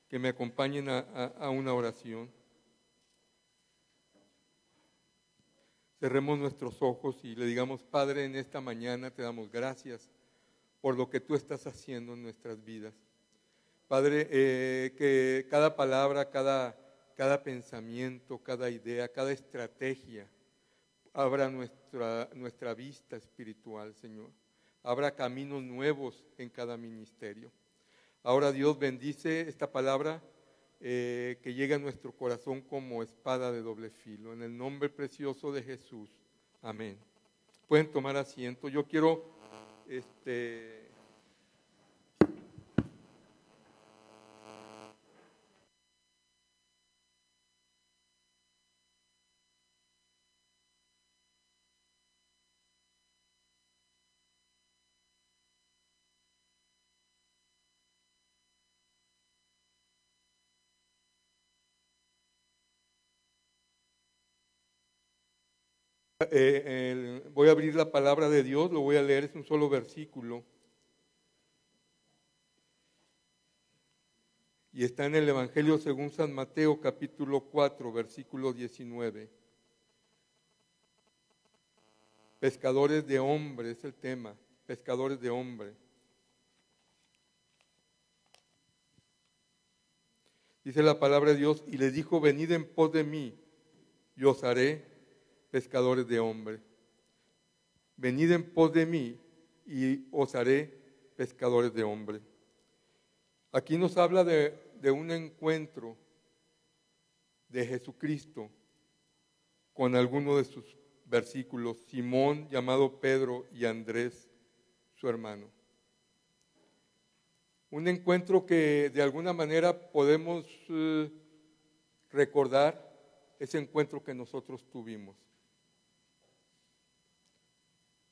que me acompañen a una oración. Cerremos nuestros ojos y le digamos: Padre, en esta mañana te damos gracias por lo que tú estás haciendo en nuestras vidas. Padre, que cada palabra, cada pensamiento, cada idea, cada estrategia abra nuestra vista espiritual, Señor. Abra caminos nuevos en cada ministerio. Ahora, Dios, bendice esta palabra que llega a nuestro corazón como espada de doble filo. En el nombre precioso de Jesús. Amén. Pueden tomar asiento. Yo quiero voy a abrir la palabra de Dios, lo voy a leer, es un solo versículo. Y está en el Evangelio según San Mateo, capítulo 4, versículo 19. Pescadores de hombres es el tema, pescadores de hombres. Dice la palabra de Dios: y les dijo: venid en pos de mí, y os haré pescadores de hombres. Venid en pos de mí, y os haré pescadores de hombres. Aquí nos habla de un encuentro de Jesucristo con alguno de sus versículos. Simón, llamado Pedro, y Andrés, su hermano. Un encuentro que de alguna manera podemos recordar ese encuentro que nosotros tuvimos.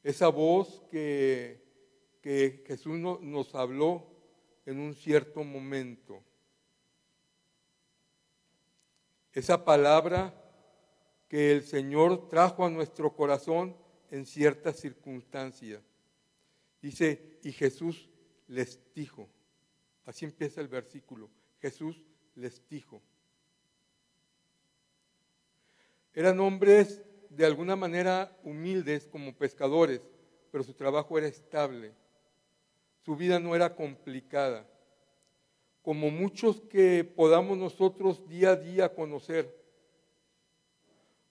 Esa voz que Jesús nos habló en un cierto momento. Esa palabra que el Señor trajo a nuestro corazón en ciertas circunstancias. Dice: y Jesús les dijo. Así empieza el versículo. Jesús les dijo. Eran hombres de alguna manera humildes como pescadores, pero su trabajo era estable. Su vida no era complicada. Como muchos que podamos nosotros día a día conocer.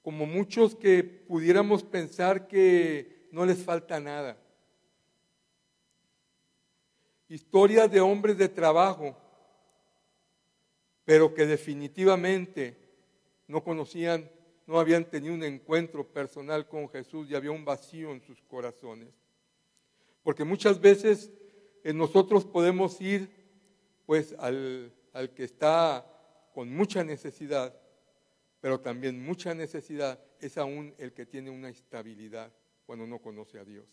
Como muchos que pudiéramos pensar que no les falta nada. Historias de hombres de trabajo, pero que definitivamente no conocían, no habían tenido un encuentro personal con Jesús y había un vacío en sus corazones. Porque muchas veces nosotros podemos ir pues al que está con mucha necesidad, pero también mucha necesidad es aún el que tiene una estabilidad cuando no conoce a Dios.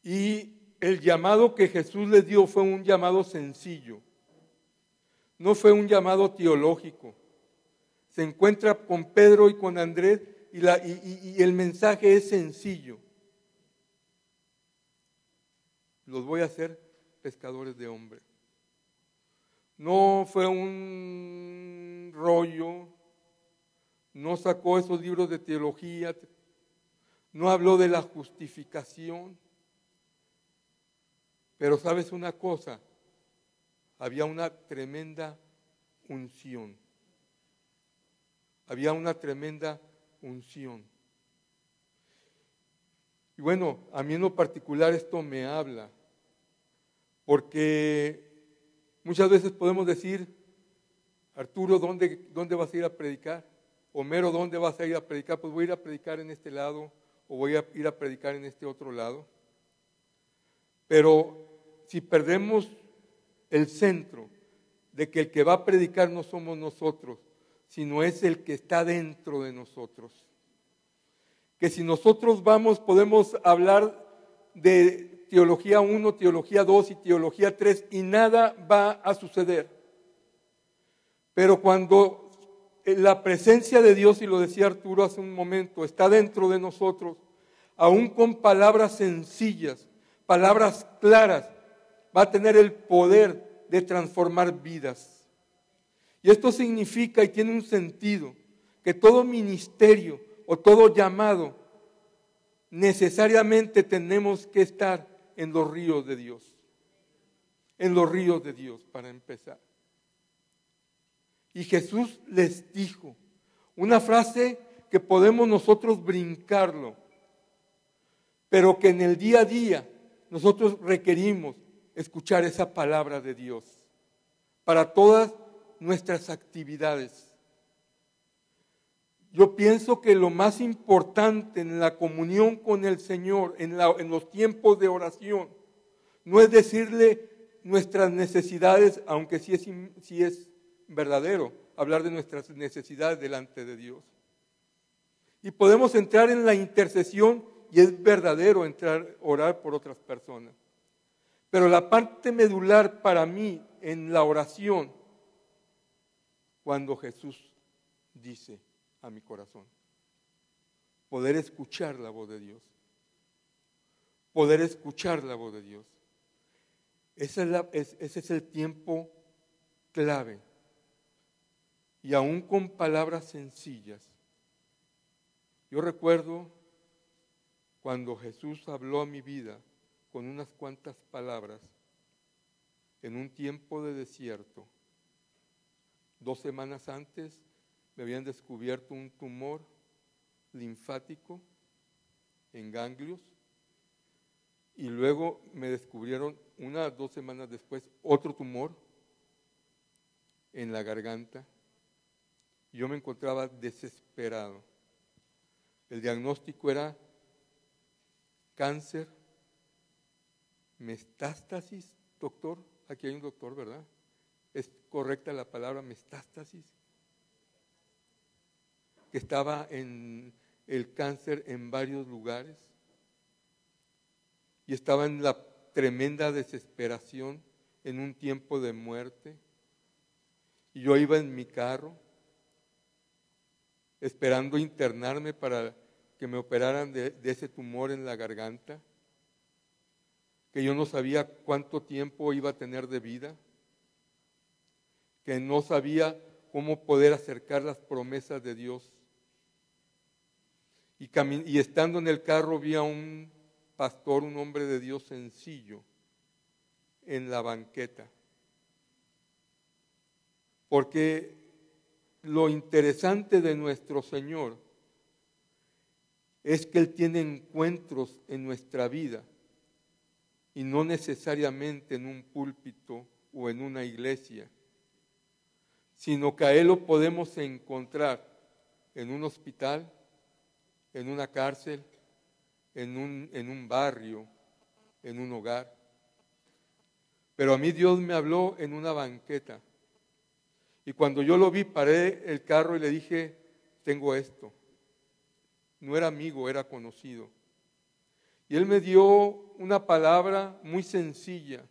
Y el llamado que Jesús les dio fue un llamado sencillo, no fue un llamado teológico. Se encuentra con Pedro y con Andrés y el mensaje es sencillo. Los voy a hacer pescadores de hombres. No fue un rollo, no sacó esos libros de teología, no habló de la justificación. Pero ¿sabes una cosa? Había una tremenda unción. Había una tremenda unción. Y bueno, a mí en lo particular esto me habla, porque muchas veces podemos decir: Arturo, ¿dónde vas a ir a predicar? Homero, ¿dónde vas a ir a predicar? Pues voy a ir a predicar en este lado o voy a ir a predicar en este otro lado. Pero si perdemos el centro de que el que va a predicar no somos nosotros, sino es el que está dentro de nosotros. Que si nosotros podemos hablar de teología 1, teología 2 y teología 3 y nada va a suceder. Pero cuando la presencia de Dios, y lo decía Arturo hace un momento, está dentro de nosotros, aún con palabras sencillas, palabras claras, va a tener el poder de transformar vidas. Y esto significa y tiene un sentido, que todo ministerio o todo llamado necesariamente tenemos que estar en los ríos de Dios. En los ríos de Dios, para empezar. Y Jesús les dijo una frase que podemos nosotros brincarlo, pero que en el día a día nosotros requerimos escuchar esa palabra de Dios para todas nuestras actividades. Yo pienso que lo más importante en la comunión con el Señor, en los tiempos de oración, no es decirle nuestras necesidades, aunque sí es verdadero hablar de nuestras necesidades delante de Dios. Y podemos entrar en la intercesión y es verdadero orar por otras personas. Pero la parte medular para mí en la oración, cuando Jesús dice a mi corazón, poder escuchar la voz de Dios. Poder escuchar la voz de Dios. Ese es el tiempo clave. Y aún con palabras sencillas. Yo recuerdo cuando Jesús habló a mi vida con unas cuantas palabras en un tiempo de desierto. 2 semanas antes me habían descubierto un tumor linfático en ganglios y luego me descubrieron 1 o 2 semanas después otro tumor en la garganta. Yo me encontraba desesperado. El diagnóstico era cáncer, metástasis, doctor. Aquí hay un doctor, ¿verdad? ¿Es correcta la palabra metástasis? Que estaba en el cáncer en varios lugares y estaba en la tremenda desesperación en un tiempo de muerte. Y yo iba en mi carro esperando internarme para que me operaran de ese tumor en la garganta, que yo no sabía cuánto tiempo iba a tener de vida, que no sabía cómo poder acercar las promesas de Dios. Y estando en el carro vi a un pastor, un hombre de Dios sencillo, en la banqueta. Porque lo interesante de nuestro Señor es que Él tiene encuentros en nuestra vida y no necesariamente en un púlpito o en una iglesia, sino que a Él lo podemos encontrar en un hospital, en una cárcel, en un barrio, en un hogar. Pero a mí Dios me habló en una banqueta. Y cuando yo lo vi, paré el carro y le dije, tengo esto. No era amigo, era conocido. Y él me dio una palabra muy sencilla,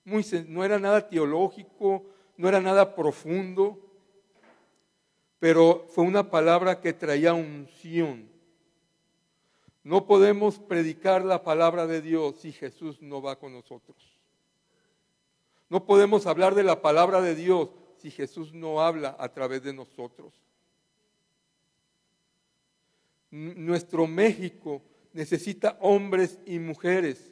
no era nada teológico, no era nada profundo, pero fue una palabra que traía unción. No podemos predicar la palabra de Dios si Jesús no va con nosotros. No podemos hablar de la palabra de Dios si Jesús no habla a través de nosotros. Nuestro México necesita hombres y mujeres.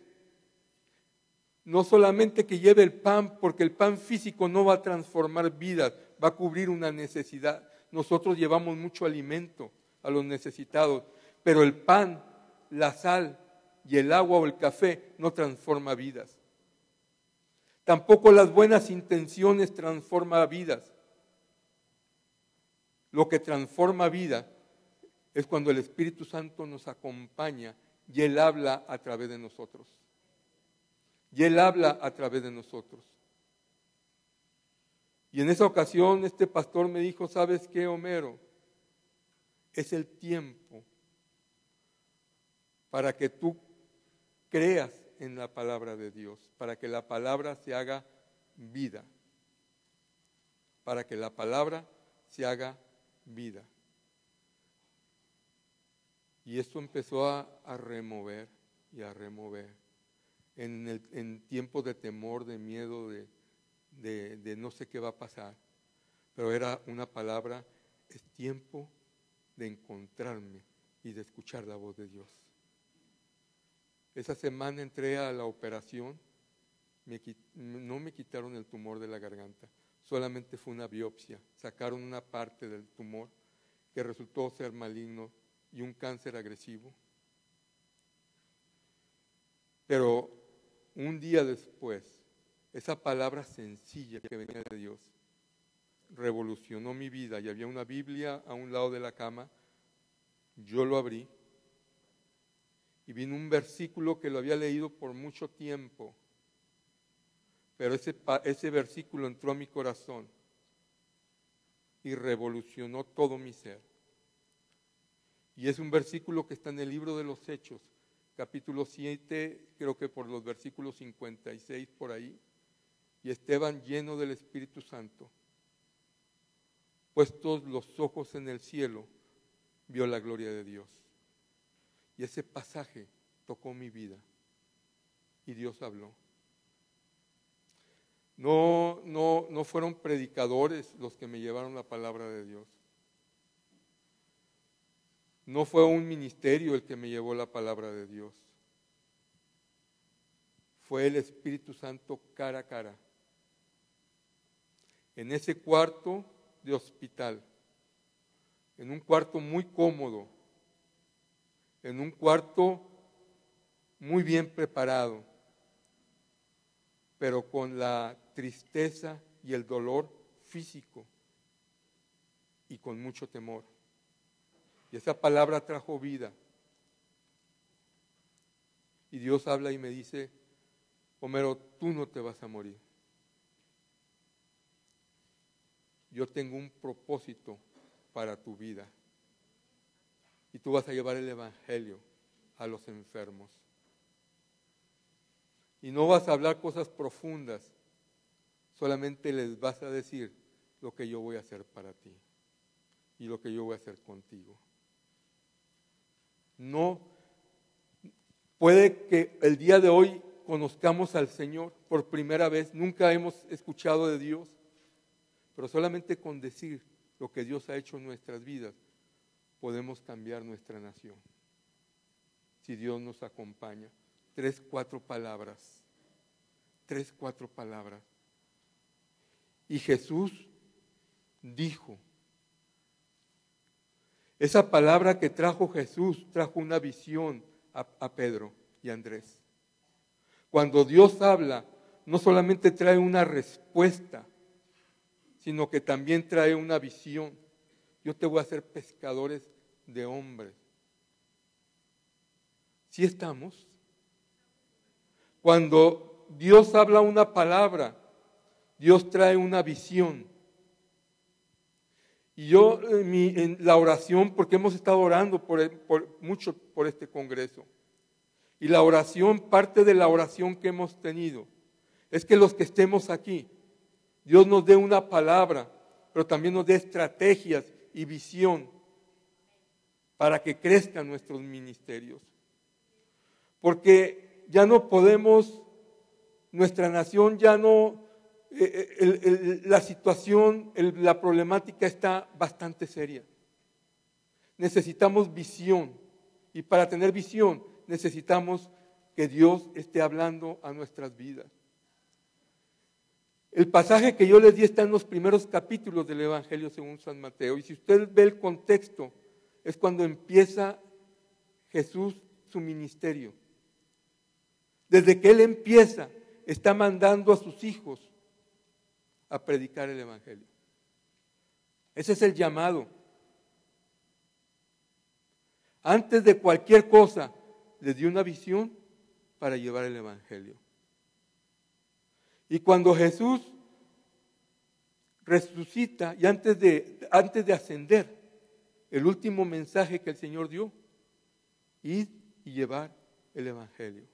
No solamente que lleve el pan, porque el pan físico no va a transformar vidas, va a cubrir una necesidad. Nosotros llevamos mucho alimento a los necesitados, pero el pan, la sal y el agua o el café no transforma vidas. Tampoco las buenas intenciones transforman vidas. Lo que transforma vida es cuando el Espíritu Santo nos acompaña y Él habla a través de nosotros. Y Él habla a través de nosotros. Y en esa ocasión este pastor me dijo, ¿sabes qué, Homero? Es el tiempo para que tú creas en la palabra de Dios, para que la palabra se haga vida, para que la palabra se haga vida. Y esto empezó a remover y a remover en tiempos de temor, de miedo, de no sé qué va a pasar, pero era una palabra, es tiempo de encontrarme y de escuchar la voz de Dios. Esa semana entré a la operación, no me quitaron el tumor de la garganta, solamente fue una biopsia, sacaron una parte del tumor que resultó ser maligno y un cáncer agresivo. Pero un día después, esa palabra sencilla que venía de Dios revolucionó mi vida, y había una Biblia a un lado de la cama. Yo lo abrí y vino un versículo que lo había leído por mucho tiempo, pero ese versículo entró a mi corazón y revolucionó todo mi ser. Y es un versículo que está en el libro de los Hechos, capítulo 7, creo que por los versículos 56 por ahí. Y Esteban, lleno del Espíritu Santo, puestos los ojos en el cielo, vio la gloria de Dios. Y ese pasaje tocó mi vida y Dios habló. No fueron predicadores los que me llevaron la palabra de Dios. No fue un ministerio el que me llevó la palabra de Dios. Fue el Espíritu Santo cara a cara. En ese cuarto de hospital, en un cuarto muy cómodo, en un cuarto muy bien preparado, pero con la tristeza y el dolor físico y con mucho temor. Y esa palabra trajo vida. Y Dios habla y me dice: Homero, tú no te vas a morir. Yo tengo un propósito para tu vida. Y tú vas a llevar el Evangelio a los enfermos. Y no vas a hablar cosas profundas, solamente les vas a decir lo que yo voy a hacer para ti y lo que yo voy a hacer contigo. No, puede que el día de hoy conozcamos al Señor por primera vez, nunca hemos escuchado de Dios, pero solamente con decir lo que Dios ha hecho en nuestras vidas, podemos cambiar nuestra nación. Si Dios nos acompaña. 3, 4 palabras. 3, 4 palabras. Y Jesús dijo. Esa palabra que trajo Jesús trajo una visión a Pedro y a Andrés. Cuando Dios habla, no solamente trae una respuesta, sino que también trae una visión. Yo te voy a hacer pescadores de hombres. ¿Sí estamos? Cuando Dios habla una palabra, Dios trae una visión. Y yo en la oración, porque hemos estado orando mucho por este congreso, y la oración, parte de la oración que hemos tenido, es que los que estemos aquí, Dios nos dé una palabra, pero también nos dé estrategias y visión para que crezcan nuestros ministerios. Porque ya no podemos, nuestra nación ya no, la situación, la problemática está bastante seria. Necesitamos visión, y para tener visión necesitamos que Dios esté hablando a nuestras vidas. El pasaje que yo les di está en los primeros capítulos del Evangelio según San Mateo, y si usted ve el contexto, es cuando empieza Jesús su ministerio. Desde que Él empieza, está mandando a sus hijos a predicar el Evangelio. Ese es el llamado. Antes de cualquier cosa, les dio una visión para llevar el Evangelio. Y cuando Jesús resucita, y antes de ascender, el último mensaje que el Señor dio, ir y llevar el Evangelio.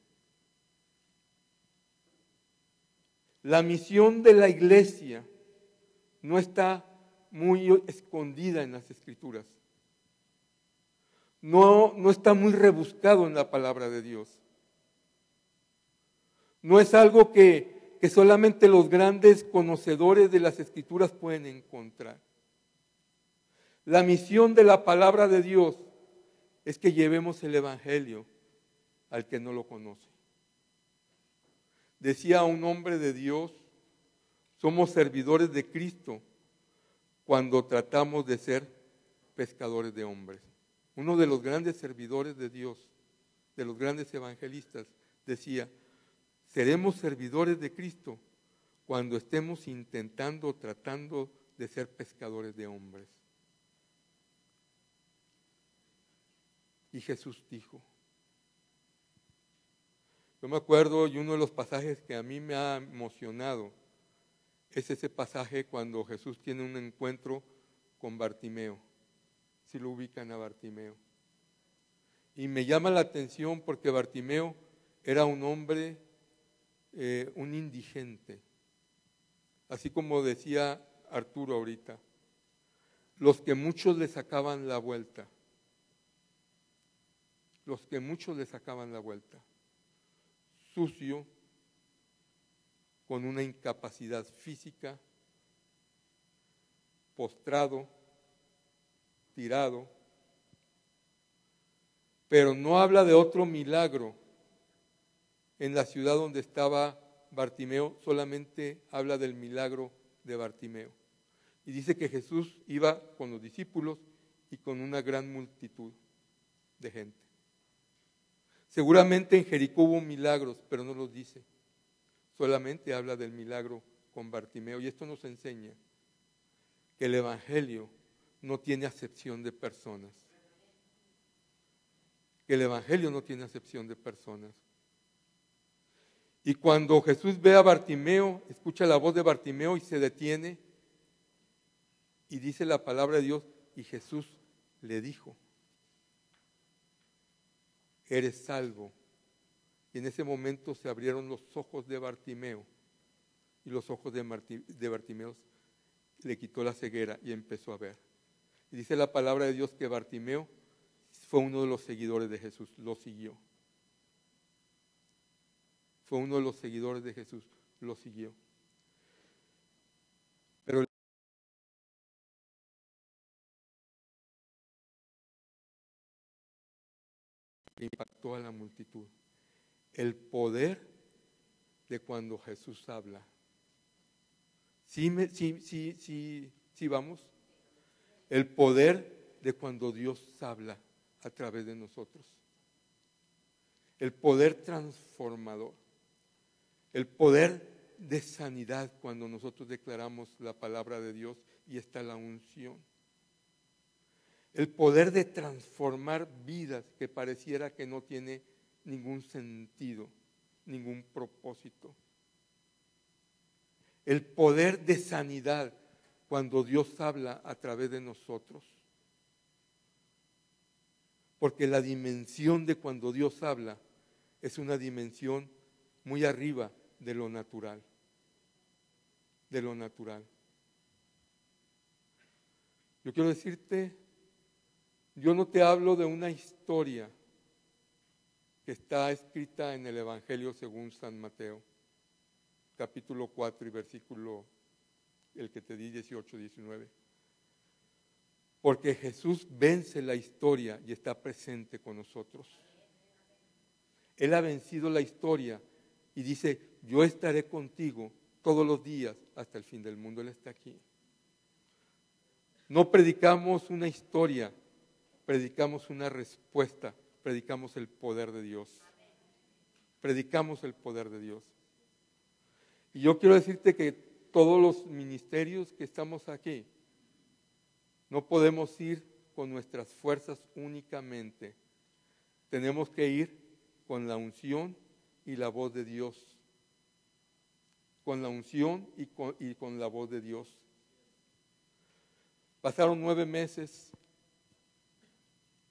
La misión de la iglesia no está muy escondida en las Escrituras. No está muy rebuscado en la palabra de Dios. No es algo que que solamente los grandes conocedores de las Escrituras pueden encontrar. La misión de la palabra de Dios es que llevemos el Evangelio al que no lo conoce. Decía un hombre de Dios, somos servidores de Cristo cuando tratamos de ser pescadores de hombres. Uno de los grandes servidores de Dios, de los grandes evangelistas, decía, seremos servidores de Cristo cuando estemos intentando, tratando de ser pescadores de hombres. Y Jesús dijo, yo me acuerdo, y uno de los pasajes que a mí me ha emocionado es ese pasaje cuando Jesús tiene un encuentro con Bartimeo. Si lo ubican a Bartimeo. Y me llama la atención porque Bartimeo era un hombre, un indigente. Así como decía Arturo ahorita, los que muchos le sacaban la vuelta. Los que muchos le sacaban la vuelta. Sucio, con una incapacidad física, postrado, tirado, pero no habla de otro milagro en la ciudad donde estaba Bartimeo, solamente habla del milagro de Bartimeo. Y dice que Jesús iba con los discípulos y con una gran multitud de gente. Seguramente en Jericó hubo milagros, pero no los dice. Solamente habla del milagro con Bartimeo. Y esto nos enseña que el Evangelio no tiene acepción de personas. Que el Evangelio no tiene acepción de personas. Y cuando Jesús ve a Bartimeo, escucha la voz de Bartimeo y se detiene y dice la palabra de Dios, y Jesús le dijo, eres salvo. Y en ese momento se abrieron los ojos de Bartimeo y los ojos de Bartimeo le quitó la ceguera y empezó a ver. Y dice la palabra de Dios que Bartimeo fue uno de los seguidores de Jesús, lo siguió. Fue uno de los seguidores de Jesús, lo siguió. Pero impactó a la multitud. El poder de cuando Jesús habla. ¿Sí vamos? El poder de cuando Dios habla a través de nosotros. El poder transformador. El poder de sanidad cuando nosotros declaramos la palabra de Dios y está la unción. El poder de transformar vidas que pareciera que no tiene ningún sentido, ningún propósito. El poder de sanidad cuando Dios habla a través de nosotros. Porque la dimensión de cuando Dios habla es una dimensión muy arriba de lo natural. De lo natural. Yo quiero decirte, yo no te hablo de una historia que está escrita en el Evangelio según San Mateo, capítulo 4 y versículo, el que te di 18, 19. Porque Jesús vence la historia y está presente con nosotros. Él ha vencido la historia y dice, yo estaré contigo todos los días hasta el fin del mundo. Él está aquí. No predicamos una historia, predicamos una respuesta, predicamos el poder de Dios. Predicamos el poder de Dios. Y yo quiero decirte que todos los ministerios que estamos aquí, no podemos ir con nuestras fuerzas únicamente. Tenemos que ir con la unción y la voz de Dios. Con la unción y con la voz de Dios. Pasaron 9 meses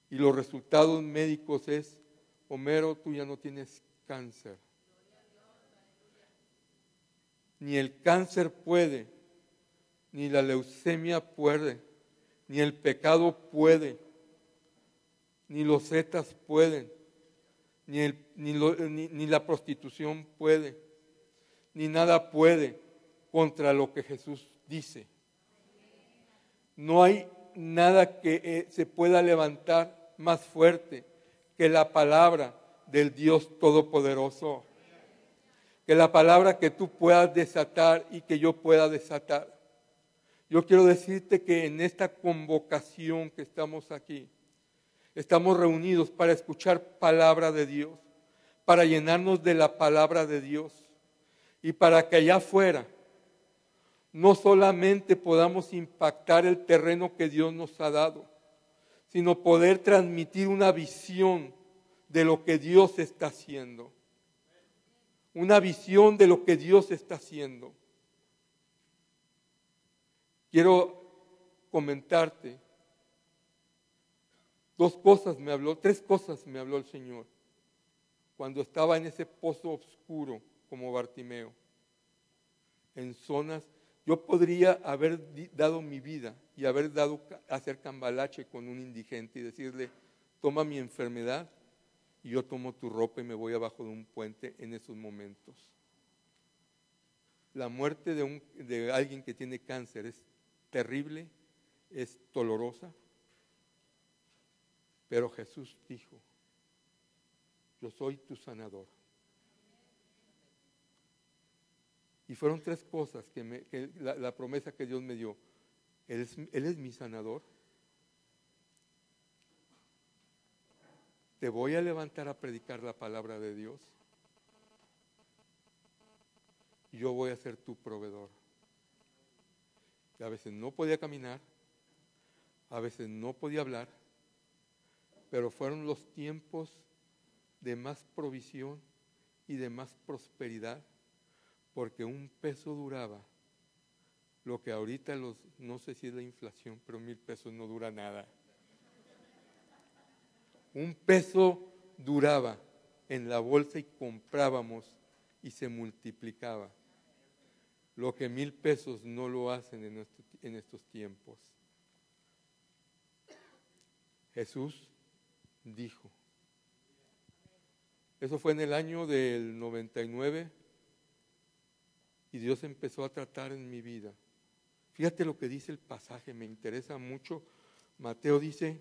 y los resultados médicos es, Homero, tú ya no tienes cáncer. Ni el cáncer puede, ni la leucemia puede, ni el pecado puede, ni los zetas pueden, ni la prostitución puede, ni nada puede contra lo que Jesús dice. No hay nada que se pueda levantar más fuerte que la palabra del Dios Todopoderoso. Que la palabra que tú puedas desatar y que yo pueda desatar. Yo quiero decirte que en esta convocación que estamos aquí, estamos reunidos para escuchar palabra de Dios, para llenarnos de la palabra de Dios y para que allá afuera no solamente podamos impactar el terreno que Dios nos ha dado, sino poder transmitir una visión de lo que Dios está haciendo. Una visión de lo que Dios está haciendo. Quiero comentarte tres cosas me habló el Señor cuando estaba en ese pozo oscuro como Bartimeo. En zonas, yo podría haber dado mi vida y hacer cambalache con un indigente y decirle, toma mi enfermedad y yo tomo tu ropa y me voy abajo de un puente en esos momentos. La muerte de alguien que tiene cáncer es terrible, es dolorosa, pero Jesús dijo, yo soy tu sanador. Y fueron tres cosas que la promesa que Dios me dio. Él es mi sanador. Te voy a levantar a predicar la palabra de Dios. Y yo voy a ser tu proveedor. Y a veces no podía caminar, a veces no podía hablar, pero fueron los tiempos de más provisión y de más prosperidad, porque un peso duraba lo que ahorita no sé si es la inflación, pero 1,000 pesos no dura nada. Un peso duraba en la bolsa y comprábamos y se multiplicaba. Lo que 1,000 pesos no lo hacen en estos tiempos. Jesús dijo. Eso fue en el año del 99 y Dios empezó a tratar en mi vida. Fíjate lo que dice el pasaje, me interesa mucho. Mateo dice,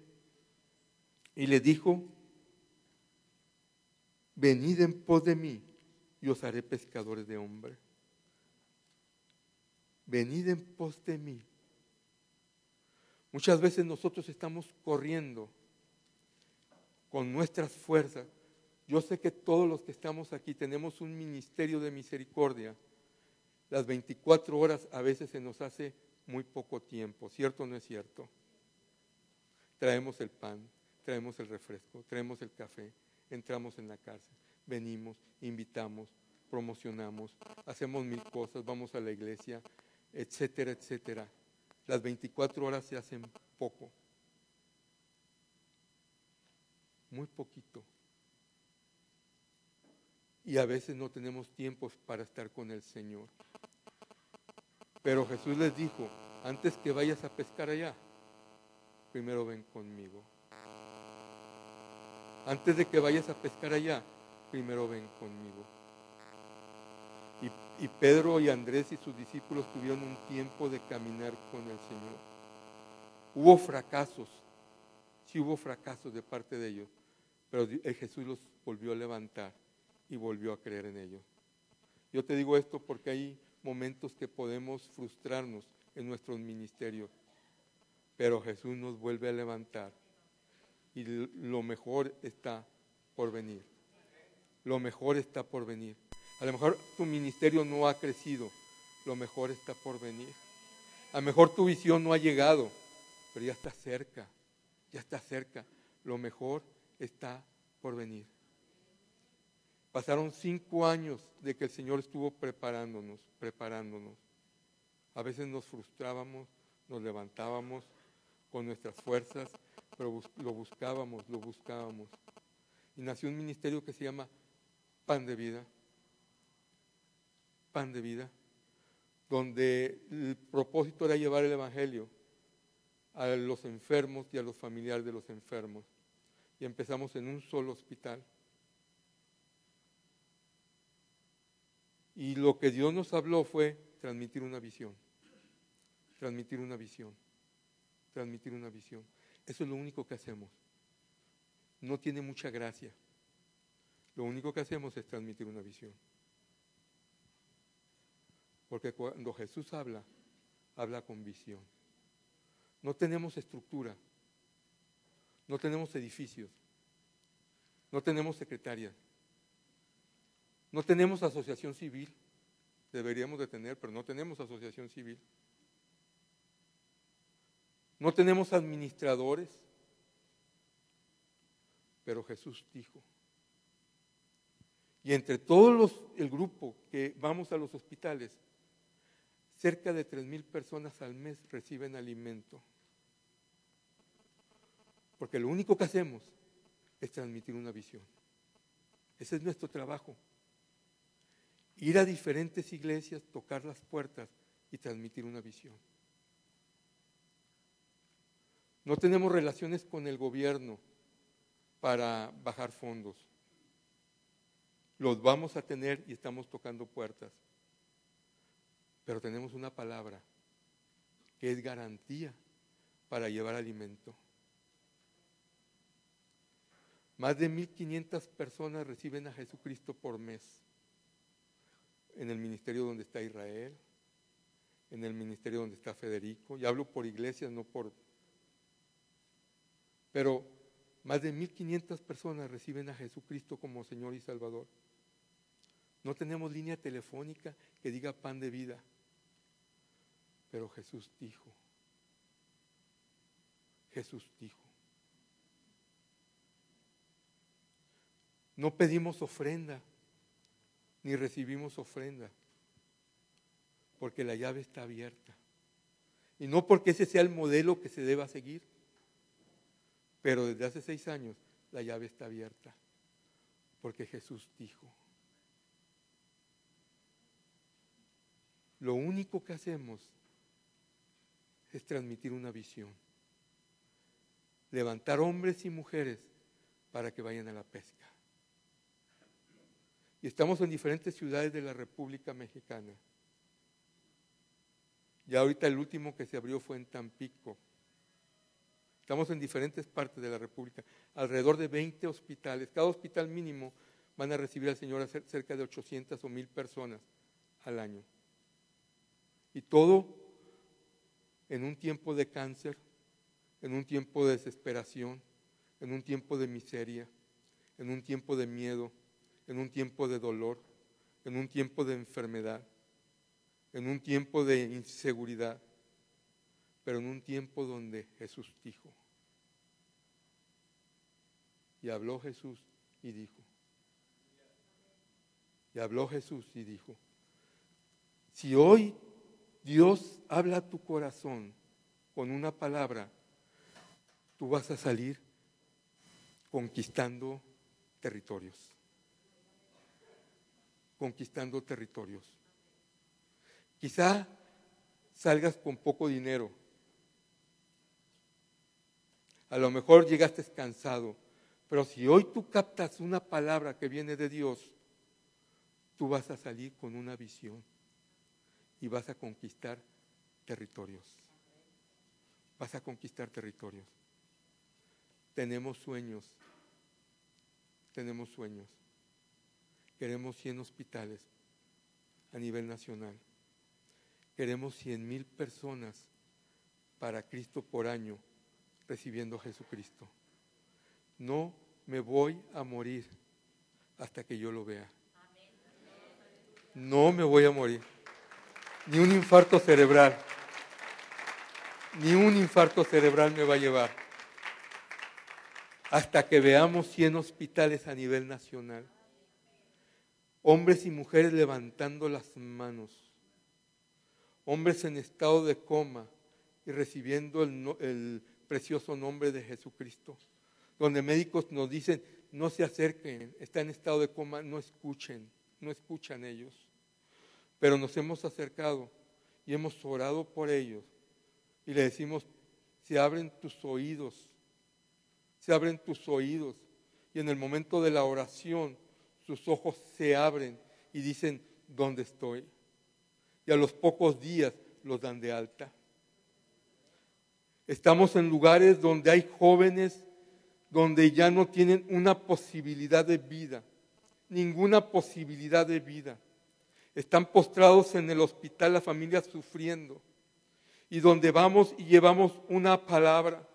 y le dijo, venid en pos de mí y os haré pescadores de hombres. Venid en pos de mí. Muchas veces nosotros estamos corriendo con nuestras fuerzas. Yo sé que todos los que estamos aquí tenemos un ministerio de misericordia. Las 24 horas a veces se nos hace muy poco tiempo, ¿cierto o no es cierto? Traemos el pan, traemos el refresco, traemos el café, entramos en la cárcel, venimos, invitamos, promocionamos, hacemos 1,000 cosas, vamos a la iglesia, etcétera, etcétera. Las 24 horas se hacen poco, muy poquito. Y a veces no tenemos tiempos para estar con el Señor. Pero Jesús les dijo, antes que vayas a pescar allá, primero ven conmigo. Antes de que vayas a pescar allá, primero ven conmigo. Y Pedro y Andrés y sus discípulos tuvieron un tiempo de caminar con el Señor. Hubo fracasos, sí hubo fracasos de parte de ellos, pero Jesús los volvió a levantar y volvió a creer en ellos. Yo te digo esto porque hay momentos que podemos frustrarnos en nuestros ministerios, pero Jesús nos vuelve a levantar y lo mejor está por venir. Lo mejor está por venir. A lo mejor tu ministerio no ha crecido, lo mejor está por venir. A lo mejor tu visión no ha llegado, pero ya está cerca, ya está cerca. Lo mejor está por venir. Pasaron 5 años de que el Señor estuvo preparándonos. A veces nos frustrábamos, nos levantábamos con nuestras fuerzas, pero lo buscábamos. Y nació un ministerio que se llama Pan de Vida, donde el propósito era llevar el Evangelio a los enfermos y a los familiares de los enfermos. Y empezamos en un solo hospital. Y lo que Dios nos habló fue transmitir una visión, transmitir una visión, transmitir una visión. Eso es lo único que hacemos. No tiene mucha gracia. Lo único que hacemos es transmitir una visión. Porque cuando Jesús habla, habla con visión. No tenemos estructura, no tenemos edificios, no tenemos secretarias, no tenemos asociación civil. Deberíamos de tener, pero no tenemos asociación civil. No tenemos administradores, pero Jesús dijo. Y entre todos el grupo que vamos a los hospitales, cerca de 3,000 personas al mes reciben alimento. Porque lo único que hacemos es transmitir una visión. Ese es nuestro trabajo. Ir a diferentes iglesias, tocar las puertas y transmitir una visión. No tenemos relaciones con el gobierno para bajar fondos. Los vamos a tener y estamos tocando puertas. Pero tenemos una palabra que es garantía para llevar alimento. Más de 1,500 personas reciben a Jesucristo por mes. En el ministerio donde está Israel, en el ministerio donde está Federico. Y hablo por iglesias, no por... Pero más de 1,500 personas reciben a Jesucristo como Señor y Salvador. No tenemos línea telefónica que diga pan de vida. Pero Jesús dijo. Jesús dijo. No pedimos ofrenda, ni recibimos ofrenda, porque la llave está abierta. Y no porque ese sea el modelo que se deba seguir, pero desde hace 6 años la llave está abierta, porque Jesús dijo. Lo único que hacemos es transmitir una visión, levantar hombres y mujeres para que vayan a la pesca. Y estamos en diferentes ciudades de la República Mexicana. Ya ahorita el último que se abrió fue en Tampico. Estamos en diferentes partes de la República, alrededor de 20 hospitales. Cada hospital mínimo van a recibir al Señor a cerca de 800 o 1,000 personas al año. Y todo en un tiempo de cáncer, en un tiempo de desesperación, en un tiempo de miseria, en un tiempo de miedo, en un tiempo de dolor, en un tiempo de enfermedad, en un tiempo de inseguridad, pero en un tiempo donde Jesús dijo. Y habló Jesús y dijo. Y habló Jesús y dijo. Si hoy Dios habla a tu corazón con una palabra, tú vas a salir conquistando territorios. Conquistando territorios. Quizá salgas con poco dinero. A lo mejor llegaste cansado, pero si hoy tú captas una palabra que viene de Dios, tú vas a salir con una visión y vas a conquistar territorios. Vas a conquistar territorios. Tenemos sueños. Tenemos sueños. Queremos 100 hospitales a nivel nacional. Queremos 100,000 personas para Cristo por año recibiendo a Jesucristo. No me voy a morir hasta que yo lo vea. No me voy a morir. Ni un infarto cerebral. Ni un infarto cerebral me va a llevar. Hasta que veamos 100 hospitales a nivel nacional. Hombres y mujeres levantando las manos. Hombres en estado de coma y recibiendo el precioso nombre de Jesucristo. Donde médicos nos dicen, no se acerquen, está en estado de coma, no escuchan ellos. Pero nos hemos acercado y hemos orado por ellos. Y le decimos, se abren tus oídos. Se abren tus oídos. Y en el momento de la oración, sus ojos se abren y dicen, dónde estoy. Y a los pocos días los dan de alta. Estamos en lugares donde hay jóvenes donde ya no tienen una posibilidad de vida, ninguna posibilidad de vida. Están postrados en el hospital, la familia sufriendo. Y donde vamos y llevamos una palabra,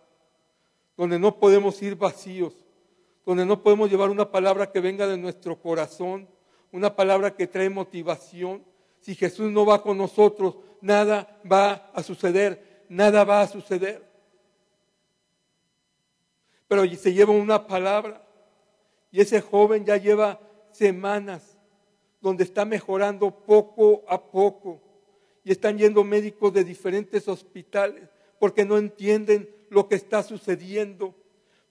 donde no podemos ir vacíos, donde no podemos llevar una palabra que venga de nuestro corazón, una palabra que trae motivación. Si Jesús no va con nosotros, nada va a suceder, nada va a suceder. Pero se lleva una palabra y ese joven ya lleva semanas donde está mejorando poco a poco y están yendo médicos de diferentes hospitales porque no entienden lo que está sucediendo,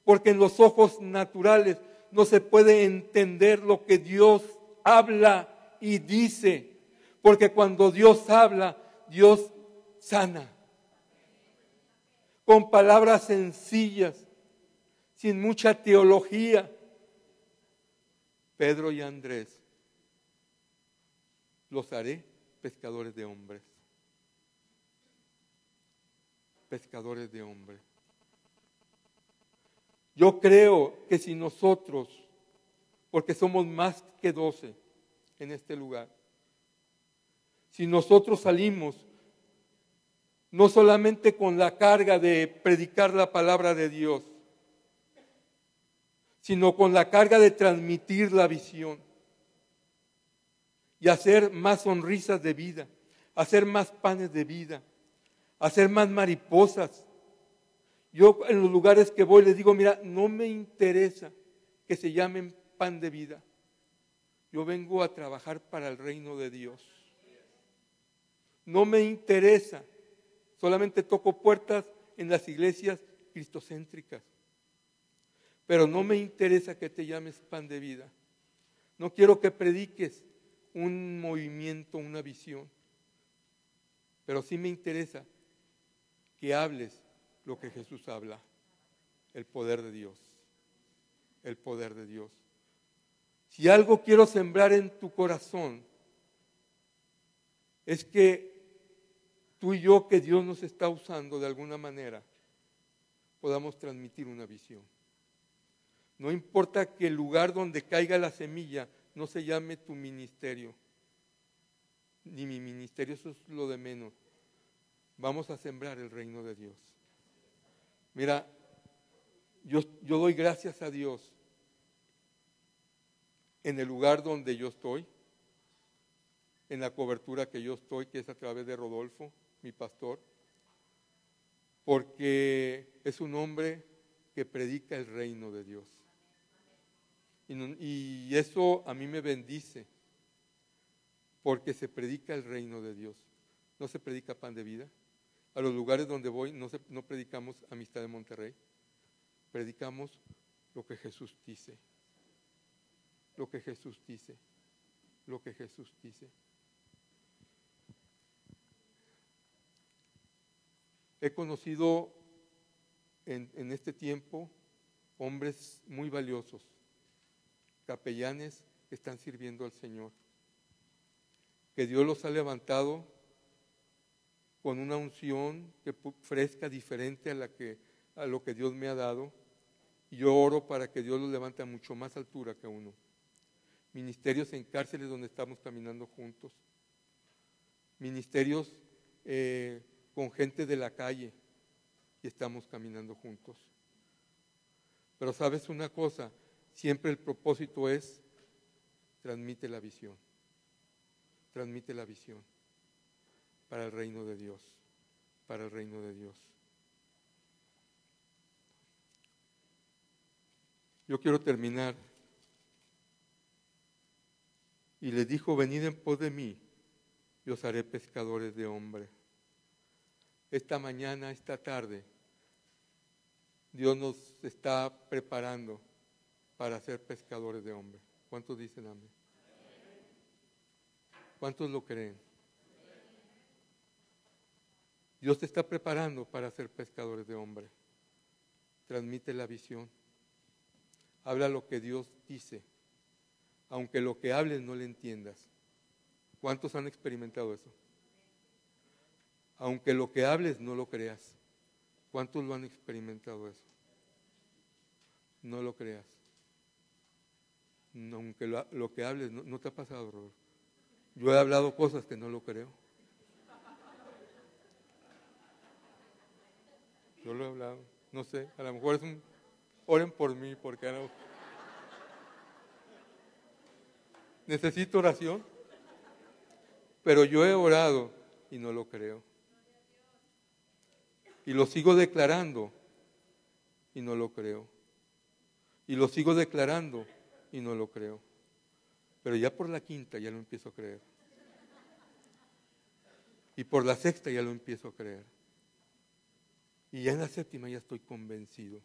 porque en los ojos naturales no se puede entender lo que Dios habla y dice, porque cuando Dios habla, Dios sana, con palabras sencillas, sin mucha teología. Pedro y Andrés, los haré pescadores de hombres. Pescadores de hombres. Yo creo que si nosotros, porque somos más que 12 en este lugar, si nosotros salimos no solamente con la carga de predicar la palabra de Dios, sino con la carga de transmitir la visión y hacer más sonrisas de vida, hacer más panes de vida, hacer más mariposas. Yo en los lugares que voy les digo, mira, no me interesa que se llamen pan de vida. Yo vengo a trabajar para el reino de Dios. No me interesa, solamente toco puertas en las iglesias cristocéntricas. Pero no me interesa que te llames pan de vida. No quiero que prediques un movimiento, una visión. Pero sí me interesa que hables lo que Jesús habla. El poder de Dios. El poder de Dios. Si algo quiero sembrar en tu corazón, es que tú y yo, que Dios nos está usando de alguna manera, podamos transmitir una visión. No importa que el lugar donde caiga la semilla no se llame tu ministerio, ni mi ministerio, eso es lo de menos. Vamos a sembrar el reino de Dios. Mira, yo doy gracias a Dios en el lugar donde yo estoy, en la cobertura que yo estoy, que es a través de Rodolfo, mi pastor, porque es un hombre que predica el reino de Dios. Y eso a mí me bendice, porque se predica el reino de Dios. No se predica pan de vida. A los lugares donde voy no predicamos Amistad de Monterrey, predicamos lo que Jesús dice. Lo que Jesús dice. Lo que Jesús dice. He conocido en este tiempo hombres muy valiosos, capellanes que están sirviendo al Señor, que Dios los ha levantado con una unción fresca, diferente a lo que Dios me ha dado, y yo oro para que Dios los levante a mucho más altura que uno. Ministerios en cárceles donde estamos caminando juntos, ministerios con gente de la calle y estamos caminando juntos. Pero sabes una cosa, siempre el propósito es transmite la visión para el reino de Dios, para el reino de Dios. Yo quiero terminar. Y les dijo, venid en pos de mí, y os haré pescadores de hombres. Esta mañana, esta tarde, Dios nos está preparando para ser pescadores de hombres. ¿Cuántos dicen amén? ¿Cuántos lo creen? Dios te está preparando para ser pescadores de hombres. Transmite la visión. Habla lo que Dios dice, aunque lo que hables no le entiendas. ¿Cuántos han experimentado eso? Aunque lo que hables no lo creas. ¿Cuántos lo han experimentado eso? No lo creas. No, aunque lo que hables, no te ha pasado, Robert. Yo he hablado cosas que no lo creo. Yo lo he hablado. No sé, a lo mejor oren por mí, porque no. Necesito oración, pero yo he orado y no lo creo. Y lo sigo declarando y no lo creo. Y lo sigo declarando y no lo creo. Pero ya por la quinta ya lo empiezo a creer. Y por la sexta ya lo empiezo a creer. Y ya en la séptima ya estoy convencido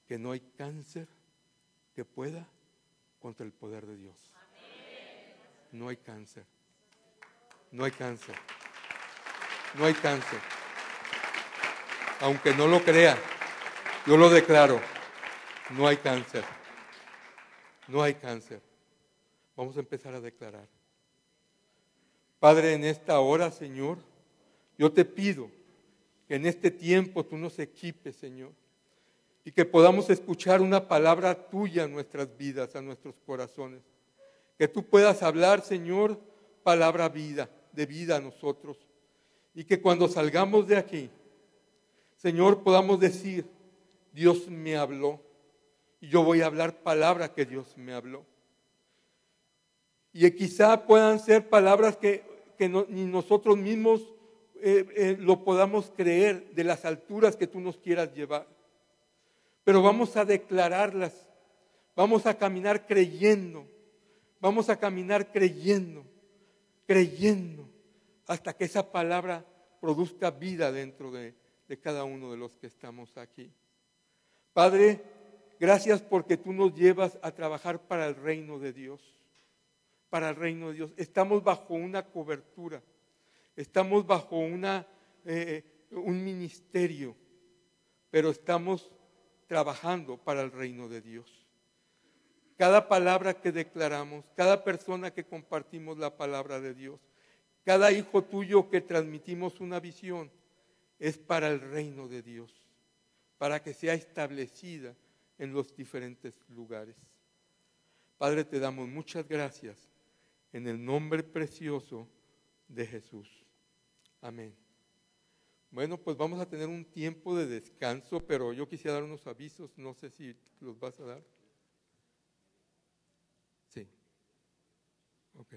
que no hay cáncer que pueda contra el poder de Dios. No hay cáncer. No hay cáncer. No hay cáncer. Aunque no lo crea, yo lo declaro. No hay cáncer. No hay cáncer. Vamos a empezar a declarar. Padre, en esta hora, Señor, yo te pido que en este tiempo tú nos equipes, Señor, y que podamos escuchar una palabra tuya en nuestras vidas, a nuestros corazones. Que tú puedas hablar, Señor, palabra vida, de vida a nosotros. Y que cuando salgamos de aquí, Señor, podamos decir, Dios me habló. Y yo voy a hablar palabra que Dios me habló. Y quizá puedan ser palabras que ni nosotros mismos lo podamos creer de las alturas que tú nos quieras llevar. Pero vamos a declararlas, vamos a caminar creyendo, vamos a caminar creyendo, hasta que esa palabra produzca vida dentro de cada uno de los que estamos aquí. Padre, gracias porque tú nos llevas a trabajar para el reino de Dios. Para el reino de Dios. Estamos bajo una cobertura, estamos bajo un ministerio, pero estamos trabajando para el reino de Dios. Cada palabra que declaramos, cada persona que compartimos la palabra de Dios, cada hijo tuyo que transmitimos una visión, es para el reino de Dios, para que sea establecida en los diferentes lugares. Padre, te damos muchas gracias en el nombre precioso de Jesús. Amén. Bueno, pues vamos a tener un tiempo de descanso, pero yo quisiera dar unos avisos, no sé si los vas a dar. Sí. Ok.